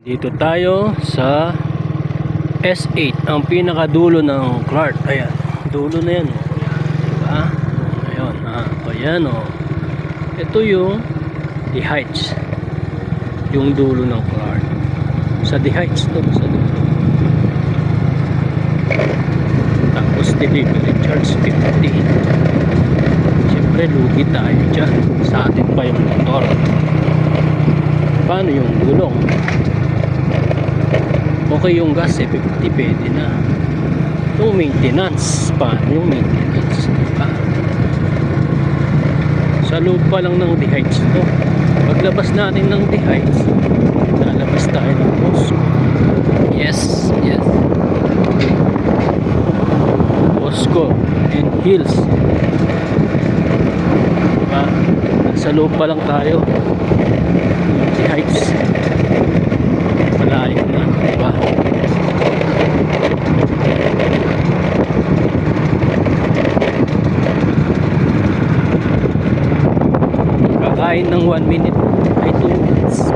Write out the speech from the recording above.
Dito tayo sa S8, ang pinakadulo ng Clark. Ayan, dulo na yan, oh. Diba? Ayun, ayan, oh. Ito yung The Heights, yung dulo ng Clark. Sa The Heights to, sa dulo. Tapos delivery charge 50. Siyempre lugi tayo dyan, sa atin pa yung motor. Paano yung gulong? Okay yung gas, 50 pwede na. Yung maintenance, paano yung maintenance? Sa loob pa lang ng The Heights to. Paglabas natin ng The Heights, lalabas tayo ng Costco. Yes. Costco and Hills. Diba? Sa loob pa lang tayo ng The Heights. Malayo na, diba? Kakain ng 1 minute ay 2 minutes.